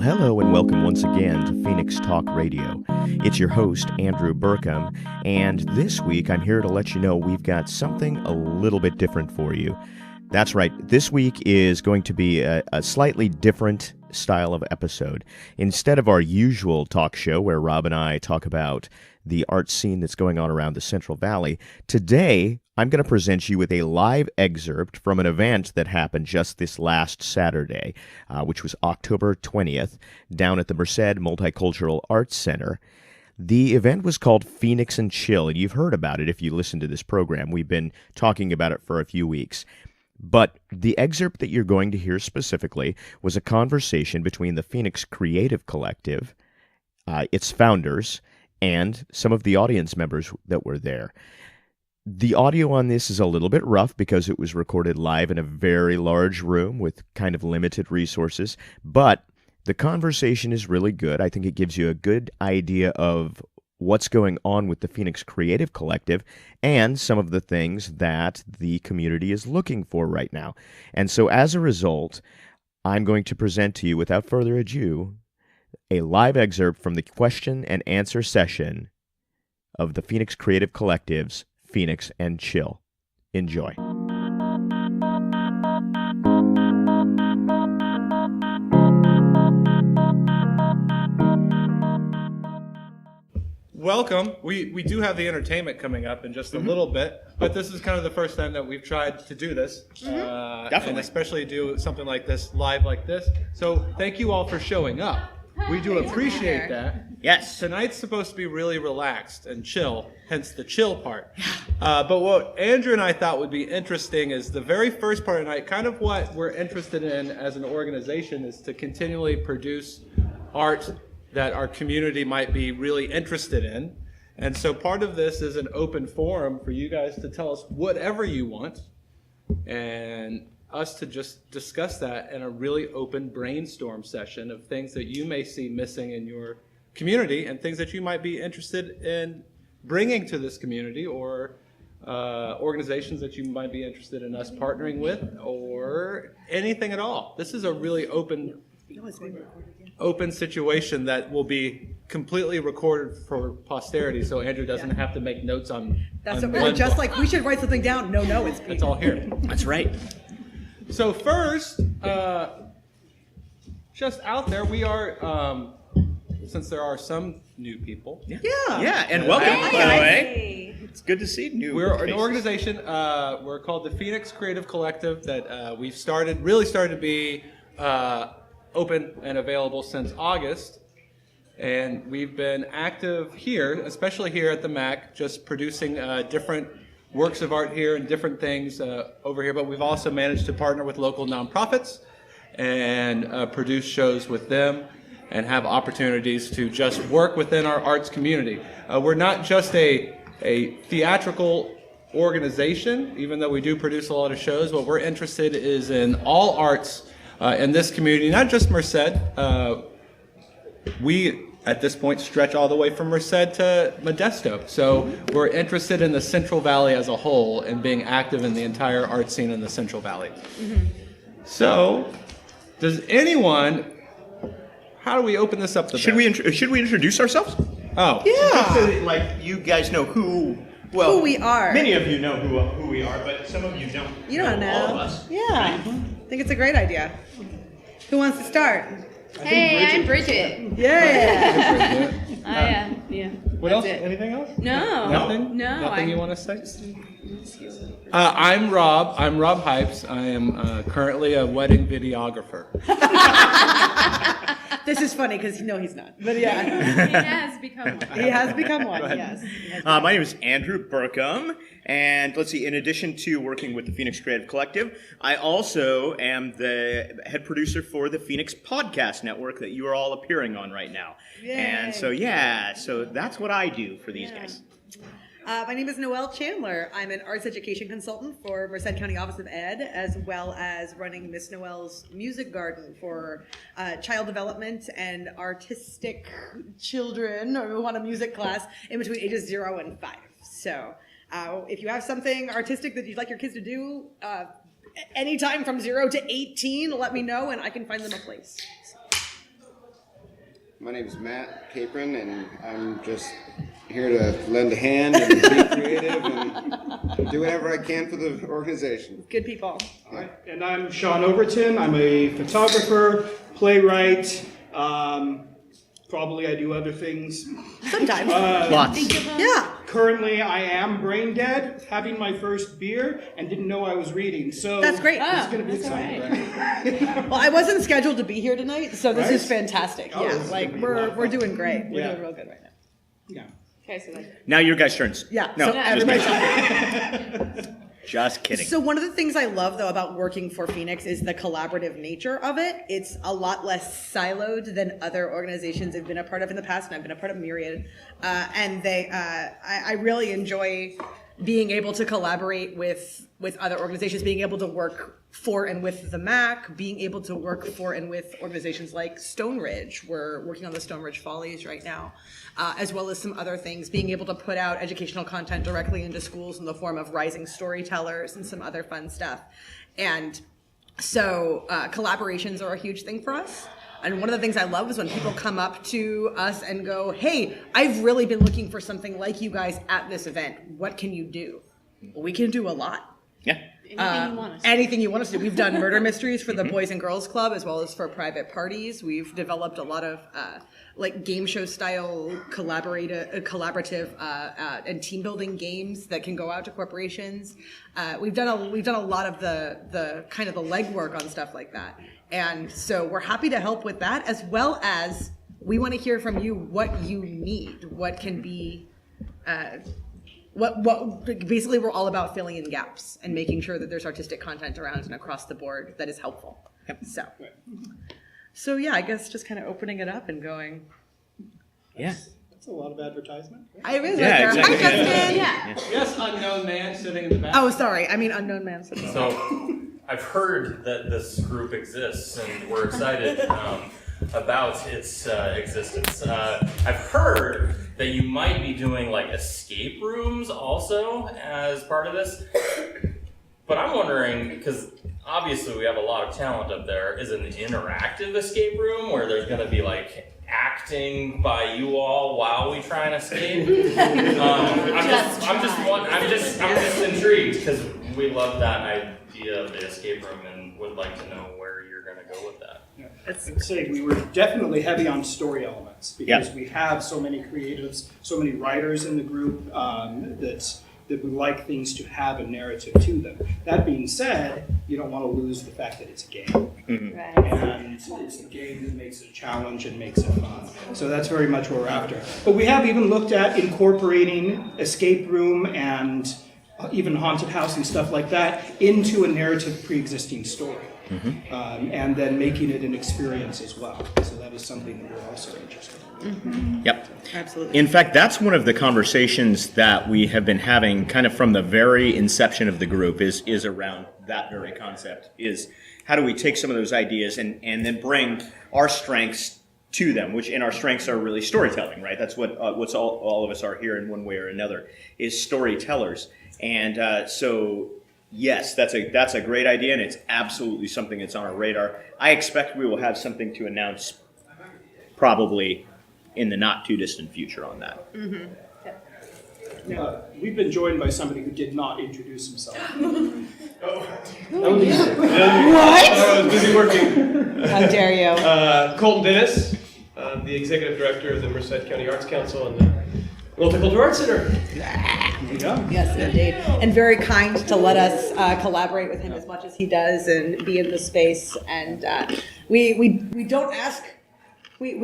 hello, and welcome once again to Phoenix Talk Radio. It's your host, Andrew Burkham, and this week I'm here to let you know we've got something a little bit different for you. That's right, this week is going to be a slightly different style of episode. Instead of our usual talk show where Rob and I talk about the art scene that's going on around the Central Valley, today I'm going to present you with a live excerpt from an event that happened just this last Saturday, which was October 20th, down at the Merced Multicultural Arts Center. The event was called Phoenix and Chill, and you've heard about it if you listen to this program. We've been talking about it for a few weeks. But the excerpt that you're going to hear specifically was a conversation between the Phoenix Creative Collective, its founders, and some of the audience members that were there. The audio on this is a little bit rough because it was recorded live in a very large room with kind of limited resources, but the conversation is really good. I think it gives you a good idea of what's going on with the Phoenix Creative Collective and some of the things that the community is looking for right now. And so as a result, I'm going to present to you, without further ado, a live excerpt from the question and answer session of the Phoenix Creative Collective's Phoenix and Chill. Enjoy. Welcome. We do have the entertainment coming up in just a little bit, but this is kind of the first time that we've tried to do this. Definitely. And especially do something like this, live like this. So thank you all for showing up. We do appreciate that. Yes. Tonight's supposed to be really relaxed and chill, hence the chill part. But what Andrew and I thought would be interesting is the very first part of the night, kind of what we're interested in as an organization is to continually produce art that our community might be really interested in. And so part of this is an open forum for you guys to tell us whatever you want and us to just discuss that in a really open brainstorm session of things that you may see missing in your community and things that you might be interested in bringing to this community, or organizations that you might be interested in us partnering with, or anything at all. This is a really open situation that will be completely recorded for posterity, so Andrew doesn't have to make notes on. That's what we're just like, we should write something down. No, it's all here. That's right. So first, just out there, we are, since there are some new people. Yeah, and welcome, by the way. It's good to see new We're faces. an organization, we're called the Phoenix Creative Collective, that we've started to be open and available since August. And we've been active here, especially here at the MAC, just producing different works of art here and different things over here. But we've also managed to partner with local nonprofits and produce shows with them and have opportunities to just work within our arts community. We're not just a theatrical organization, even though we do produce a lot of shows. What we're interested is in all arts in this community, not just Merced. We, at this point, stretch all the way from Merced to Modesto. So we're interested in the Central Valley as a whole and being active in the entire art scene in the Central Valley. So, does anyone... How do we open this up? Should we introduce ourselves? Oh. Yeah. So that, like, you guys know who we are. Many of you know who we are, but some of you don't. You don't know. All of us. Yeah. I think it's a great idea. Who wants to start? Hey, I'm Bridget. Yeah. Yeah. What else? Anything else? No. Nothing? No. Nothing you want to say? I'm Rob. I'm Rob Hypes. I am currently a wedding videographer. This is funny because he's not. But yeah. He has become one. He has become one, yes. My name is Andrew Burkham, and let's see, in addition to working with the Phoenix Creative Collective, I also am the head producer for the Phoenix Podcast Network that you are all appearing on right now. Yay. And so, so that's what I do for these guys. My name is Noelle Chandler. I'm an arts education consultant for Merced County Office of Ed, as well as running Miss Noelle's Music Garden for child development and artistic children who want a music class in between ages 0 and 5. So if you have something artistic that you'd like your kids to do anytime from 0 to 18, let me know and I can find them a place. My name is Matt Capron, and I'm just here to lend a hand and be creative and do whatever I can for the organization. Good people. Hi, and I'm Sean Overton. I'm a photographer, playwright. Probably I do other things. Sometimes. Lots. Yeah. Currently, I am brain dead, having my first beer, and didn't know I was reading. So That's great. It's going to be that's all exciting. Well, I wasn't scheduled to be here tonight, so this Right? is fantastic. Oh, Yeah, this is like gonna be a lot of we're fun. doing great. We're Yeah. doing real good right now. Yeah. Okay, so like, Now your guys' turns. Yeah. No, So everybody's just kidding. So one of the things I love though about working for Phoenix is the collaborative nature of it. It's a lot less siloed than other organizations I've been a part of in the past, and I've been a part of Myriad. And I really enjoy being able to collaborate with other organizations, being able to work for and with the MAC, being able to work for and with organizations like Stone Ridge. We're working on the Stone Ridge Follies right now, as well as some other things, being able to put out educational content directly into schools in the form of rising storytellers and some other fun stuff. And so collaborations are a huge thing for us. And one of the things I love is when people come up to us and go, hey, I've really been looking for something like you guys at this event. What can you do? Well, we can do a lot. Yeah. anything you want us to. Anything you want us to do. We've done murder mysteries for the Boys and Girls Club as well as for private parties. We've developed a lot of like game show style collaborative and team building games that can go out to corporations. We've done a lot of the kind of the legwork on stuff like that. And so we're happy to help with that, as well as we want to hear from you what you need, what can be what basically we're all about filling in gaps and making sure that there's artistic content around and across the board that is helpful. Yep. So yeah, I guess just kind of opening it up and going. Yeah. That's a lot of advertisement. I was Yeah, right there. exactly. Hi, Justin. Yeah. Yes, unknown man sitting in the back. Oh, sorry. I mean, unknown man. So I've heard that this group exists, and we're excited about its existence. I've heard that you might be doing like escape rooms also as part of this. But I'm wondering, because obviously we have a lot of talent up there, is an interactive escape room where there's going to be like acting by you all while we try and escape? I'm just intrigued because we love that idea of the escape room and would like to know where you're going to go with that. Yeah. I'd say we were definitely heavy on story elements because Yeah. we have so many creatives, so many writers in the group that we like things to have a narrative to them. That being said, you don't want to lose the fact that it's a game. Right. And it's the game that makes it a challenge and makes it fun. So that's very much what we're after. But we have even looked at incorporating escape room and even haunted house and stuff like that into a narrative pre-existing story. And then making it an experience as well. So that is something that we're also interested in. Yep. Absolutely. In fact, that's one of the conversations that we have been having kind of from the very inception of the group is around that very concept, is how do we take some of those ideas and then bring our strengths to them, which in our strengths are really storytelling, right? That's what's all of us are here in one way or another, is storytellers. And so yes, that's a great idea, and it's absolutely something that's on our radar. I expect we will have something to announce probably in the not too distant future on that. We've been joined by somebody who did not introduce himself. I was busy working. How dare you? Colton Dennis, the executive director of the Merced County Arts Council and the Multicultural Arts Center. Yes, indeed. And very kind to let us collaborate with him as much as he does and be in the space. And we don't ask. We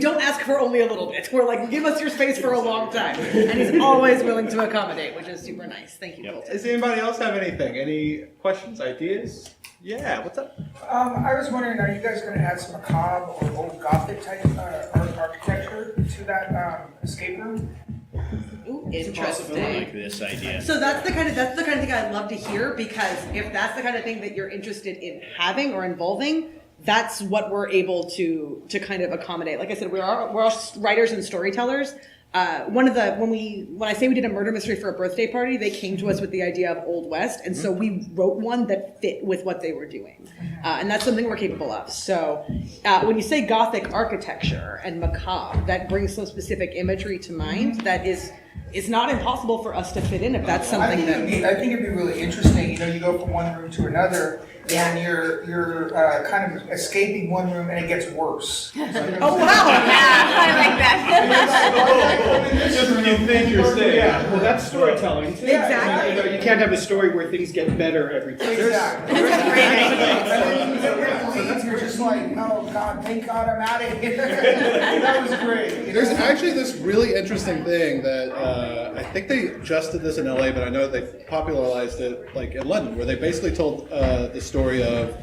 don't ask for only a little bit. We're like, give us your space for a long time. And he's always willing to accommodate, which is super nice. Thank you, Colton. Does anybody else have anything? Any questions, ideas? Yeah, what's up? I was wondering, are you guys going to add some macabre or old Gothic type architecture to that escape room? Ooh, I interesting. like this idea. So that's the kind of thing I'd love to hear, because if that's the kind of thing that you're interested in having or involving, that's what we're able to kind of accommodate. Like I said, we're all writers and storytellers, when I say we did a murder mystery for a birthday party, they came to us with the idea of Old West, and so we wrote one that fit with what they were doing, and that's something we're capable of. So when you say Gothic architecture and macabre, that brings some specific imagery to mind that is not impossible for us to fit in if that's something I think it'd be really interesting. You know, you go from one room to another, and you're kind of escaping one room, and it gets worse. Oh wow! Yeah, I like that. Just when you think you're safe. Yeah, well, that's storytelling. Too. Exactly. You know, you can't have a story where things get better every time. Exactly. And then you're just like, oh God, thank God I'm out of here. That was great. There's actually this really interesting thing that I think they just did this in LA, but I know they popularized it like in London, where they basically told the story of,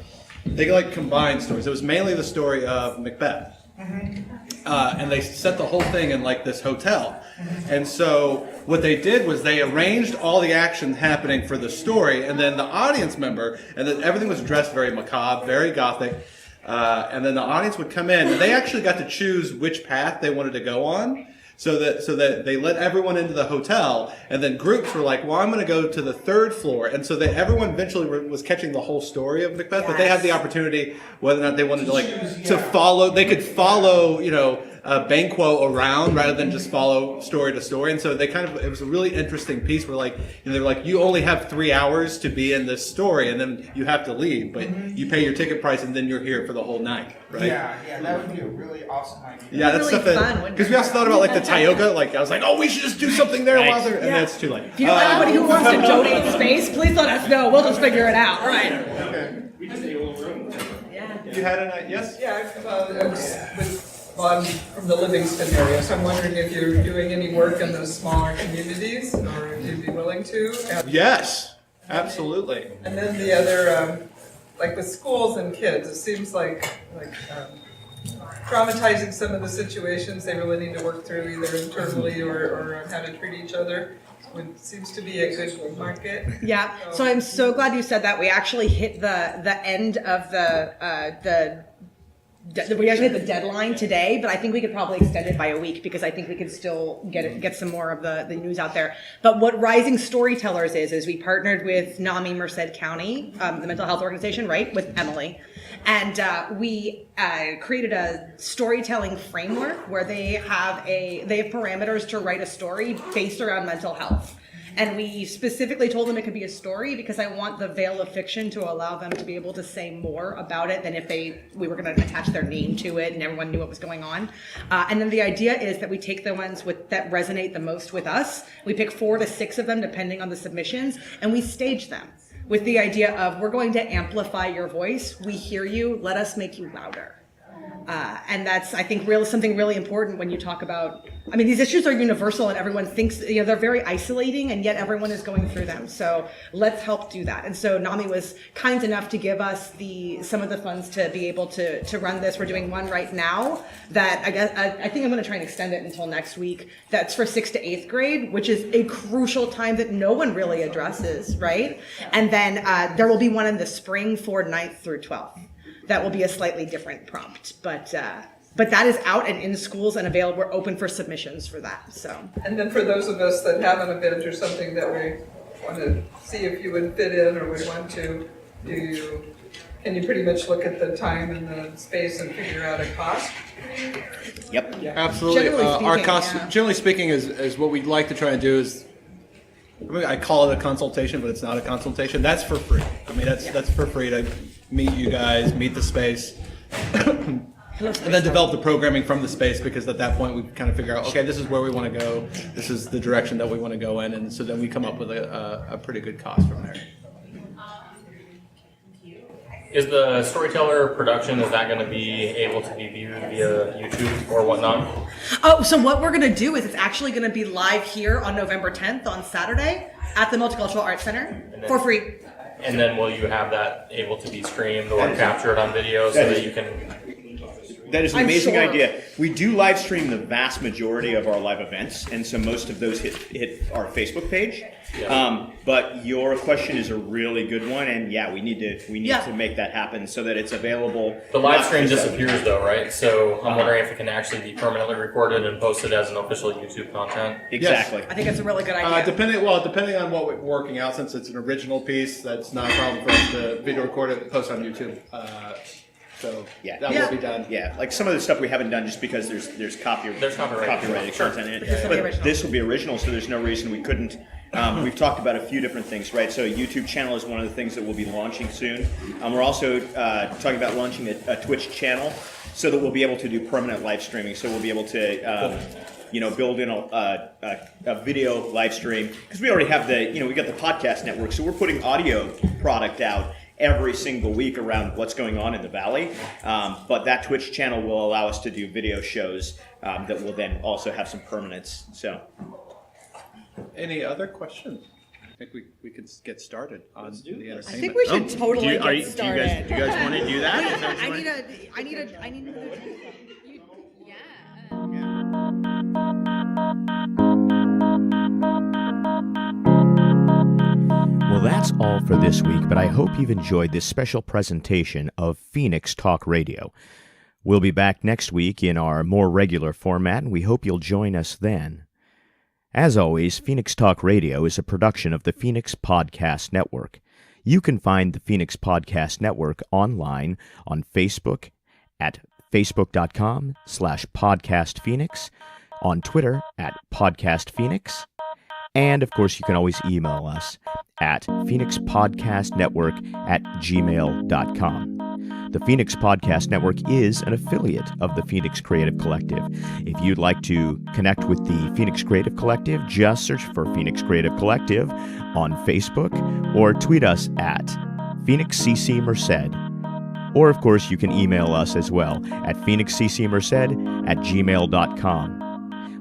they like combined stories. It was mainly the story of Macbeth. And they set the whole thing in like this hotel. And so what they did was they arranged all the action happening for the story, and then the audience member, and then everything was dressed very macabre, very Gothic. And then the audience would come in, and they actually got to choose which path they wanted to go on. So that they let everyone into the hotel, and then groups were like, well, I'm going to go to the third floor. And so that everyone eventually was catching the whole story of Macbeth, but they had the opportunity whether or not they wanted to to follow, they could follow, Banquo around rather than just follow story to story. And so it was a really interesting piece where they were like, you only have 3 hours to be in this story, and then you have to leave, but you pay your ticket price, and then you're here for the whole night, right? Yeah, that would be a really awesome idea. Yeah, that's really stuff fun, because we also thought about like the Tioga. Like I was like, oh, we should just do something there while they're, and then it's too late. If you know anybody who wants to donate space, please let us know. We'll just figure it out. All right. We just need a little room. You had a yes? Yeah, I was with Bob from the Livingston area, so I'm wondering if you're doing any work in those smaller communities, or if you'd be willing to. Yes, absolutely. And then the other, like with schools and kids, it seems like traumatizing some of the situations they really need to work through either internally or on how to treat each other. Seems to be a good market. Yeah. So I'm so glad you said that. We actually hit the end of we actually hit the deadline today, but I think we could probably extend it by a week because I think we could still get some more of the news out there. But what Rising Storytellers is we partnered with NAMI Merced County, the mental health organization, right, with Emily. And we created a storytelling framework where they have parameters to write a story based around mental health. And we specifically told them it could be a story because I want the veil of fiction to allow them to be able to say more about it than if we were going to attach their name to it and everyone knew what was going on. And then the idea is that we take the ones that resonate the most with us. We pick 4 to 6 of them depending on the submissions, and we stage them with the idea of we're going to amplify your voice. We hear you. Let us make you louder. And that's, I think, something really important when you talk about, these issues are universal and everyone thinks, they're very isolating and yet everyone is going through them. So let's help do that. And so NAMI was kind enough to give us some of the funds to be able to run this. We're doing one right now that I think I'm going to try and extend it until next week. That's for 6th to 8th grade, which is a crucial time that no one really addresses, right? And then there will be one in the spring for 9th through 12th. That will be a slightly different prompt, but that is out and in schools and available. We're open for submissions for that. So. And then for those of us that have an event or something that we want to see if you would fit in or would want to, can you pretty much look at the time and the space and figure out a cost? Yep, absolutely. Our cost, generally speaking, is what we'd like to try and do is. I call it a consultation, but it's not a consultation. That's for free. That's for free to meet you guys, meet the space, and then develop the programming from the space, because at that point we kind of figure out, okay, this is where we want to go, this is the direction that we want to go in, and so then we come up with a pretty good cost from there. Is the Storyteller production, is that going to be able to be viewed via YouTube or whatnot? Oh, so what we're going to do is it's actually going to be live here on November 10th on Saturday at the Multicultural Arts Center for free. And then will you have that able to be streamed or captured on video so that you can... That is an I'm amazing sure. idea. We do live stream the vast majority of our live events, and so most of those hit our Facebook page. Yeah. But your question is a really good one, and yeah, we need to make that happen so that it's available. The live stream disappears though, right? So I'm wondering if it can actually be permanently recorded and posted as an official YouTube content. Exactly. I think it's a really good idea. Depending on what we're working out, since it's an original piece, that's not a problem for us to video record it and post on YouTube. So that will be done. Yeah, like some of the stuff we haven't done just because there's copyrighted content in it. But this will be original, so there's no reason we couldn't. We've talked about a few different things, right? So a YouTube channel is one of the things that we'll be launching soon. We're also talking about launching a Twitch channel so that we'll be able to do permanent live streaming. So we'll be able to build in a video live stream because we already have we got the podcast network, so we're putting audio product out every single week around what's going on in the Valley. But that Twitch channel will allow us to do video shows that will then also have some permanence. So, any other questions? I think we could get started on the entertainment. I think we should totally get started. Do you guys want to do that? I need another. Well, that's all for this week, but I hope you've enjoyed this special presentation of Phoenix Talk Radio. We'll be back next week in our more regular format, and we hope you'll join us then. As always, Phoenix Talk Radio is a production of the Phoenix Podcast Network. You can find the Phoenix Podcast Network online on Facebook at facebook.com/podcastphoenix, on Twitter at podcastphoenix, and of course you can always email us at phoenixpodcastnetwork@gmail.com. The Phoenix Podcast Network is an affiliate of the Phoenix Creative Collective. If you'd like to connect with the Phoenix Creative Collective, just search for Phoenix Creative Collective on Facebook or tweet us at PhoenixCCMerced. Or, of course, you can email us as well at phoenixccmerced@gmail.com.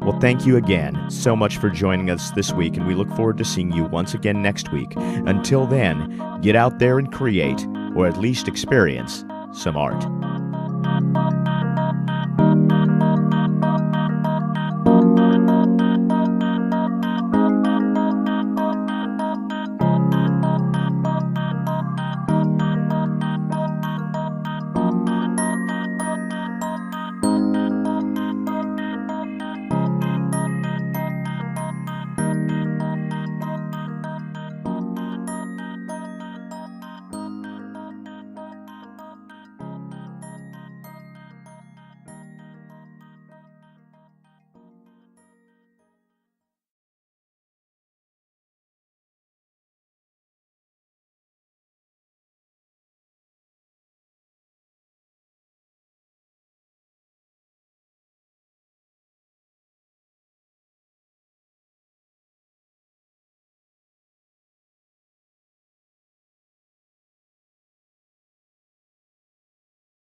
Well, thank you again so much for joining us this week, and we look forward to seeing you once again next week. Until then, get out there and create, or at least experience, some art.